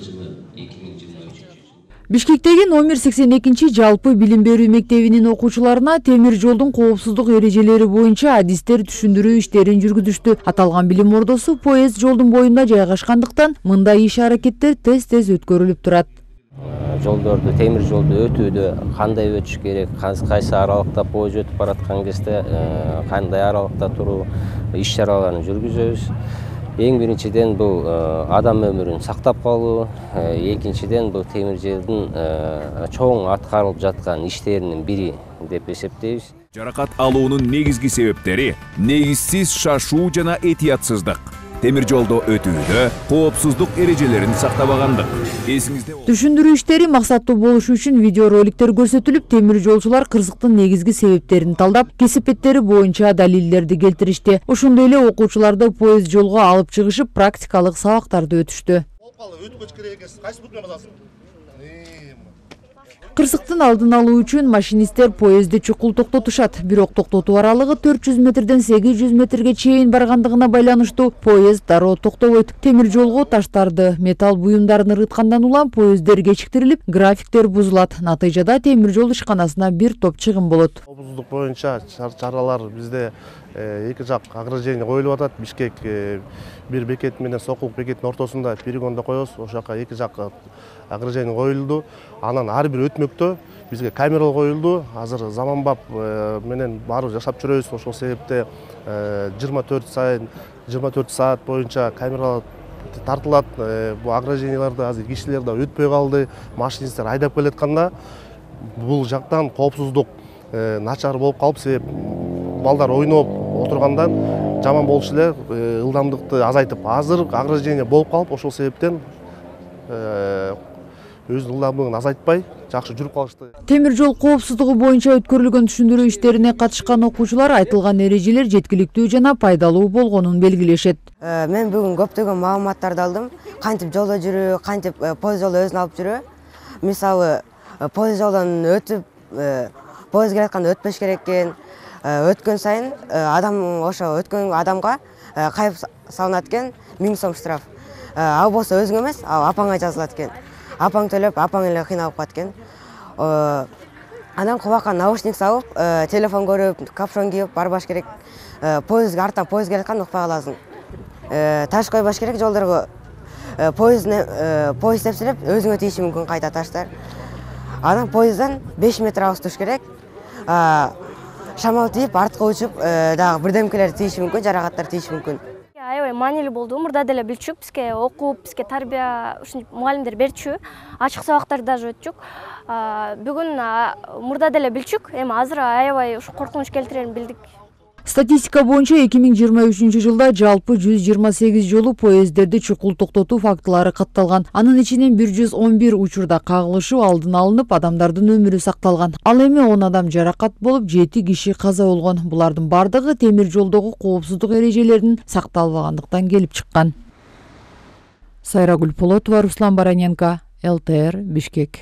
жылы 2023. Бишкектеги номер 82 жалпы билим берүү мектебинин окуучуларына темир жолдун коопсуздук эрежелери боюнча адистер түшүндүрүү иштерин жүргүзүштү. Аталган билим ордосу поезд жолдун боюнда жайгашкандыктан мындай иш-аракеттер тез өткөрүлүп турат. Жолдорду, темир жолду өтүүдө кандай өтүш керек, кайсы аралыкта поезд өтүп бараткан кезде кандай аралыкта туруу иш-чараларын жүргүзөбүз. Эң биринчиден бул адам өмүрүн сактап калуу, экинчиден бул темир жолдун чоң аткарылып жаткан иштеринин бири деп эсептейбиз. Жаракат алуунун негизги себептери негизсиз шашуу жана этиятсыздык. Темир жолдо өтүүдө коопсуздук эрежелерин сактабагандык. Түшүндүрүү иштери максаттуу болушу үчүн видеороликтер көрсөтүлүп, темир жолчулар кырсыктын негизги себептерин талдап, кесипеттери боюнча далилдерди келтиришти. Ошондой эле окуучуларды поезд жолго алып чыгышып, практикалык сабактарды өтүштү. Кырсыктын алдын алуу үчүн машинисттер поездди чукул токтотушат. Бирок токтотуу аралыгы 400 метрден 800 метрге чейин баргандыгына байланыштуу поезд дароо токтобойт. Темир жолго таштарды, металл буюмдарын ырыткандан улам поезддер кечиктирилип, графиктер бузулат. Натыйжада темир жол ишканасына бир топ чыгым болот. Коопсуздук боюнча чаралар бизде эки жак ограждение коюлуп атат. Бишкек бир бекет менен Сокулук бекеттин ортосунда перегондо коебуз. Ошол жака эки жак ограждение коюлду. Анан ар бир өтмөктө бизге камералар коюлду. Азыр заманбап менен баары жашап жүрөбүз. Ошол себепте 24 саат боюнча камералар тартылат. Бул огражденияларды азыр кишилер да өтпөй калды. Машинисттер айдап келатканда бул жактан коопсуздук начар болуп калып, себеп балдар ойноп отургандан жаман болушу эле ылдамдыкты азайтып, азыр ограждение болуп калып, ошол себептен өзүнүн ылдамдыгын азайтпай жакшы жүрүп калышты. Темир жол коопсуздугу боюнча өткөрүлгөн түшүндүрүү иштерине катышкан окуучулар айтылган эрежелер жеткиликтүү жана пайдалуу болгонун белгилешет. Мен бүгүн көптөгөн маалыматтарды алдым. Кантип жолдо жүрүү, кантип поезд жолдо өзүн алып жүрүү. Мисалы, поезд жолдон өтүп, поезд келатканда өтпөш керек экен. Өткөн сайын адам ошо өткөн адамга кайып салынат экен 1000 сом штраф. Ал болсо өзүң эмес, ал апаңа жазылат экен. Апаң төлөп, апаң эле кыйналып калат экен. Анан кулакка наушник салып, телефон көрүп, капшон кийип барбаш керек. Поездге арттан поезд келатканда укпай каласың. Таш койбаш керек жолдорго. Поезд тепселеп, өзүңө тийиши мүмкүн кайта таштар. Анан поезддан 5 метр алыс туруш керек. Шамал тийип, артка учуп, дагы бирдемкелер тийиши мүмкүн, жаракаттар тийиши мүмкүн. Аябай маанилүү болду. Мурда деле билчүк, бизге окуп, бизге тарбия ушинтип мугалимдер берчү. Ачык сабактарды дагы өтчүк. Бүгүн мурда деле билчүк, эми азыр аябай ушу коркунуч келтирерин билдик. Статистика боюнча 2023 жылда жалпы 128 жолу поезддерди чукул токтотуу фактылары катталган. Анын ичинен 111 учурда кагылышуу алдын алынып, адамдардын өмүрү сакталган. Ал эми 10 адам жаракат болуп, 7 киши каза болгон. Булардын бардыгы темир жолдогу коопсуздук эрежелеринин сакталбагандыктан келип чыккан. Сайрагүл Полотова, Руслан Бараненко, ЛТР, Бишкек.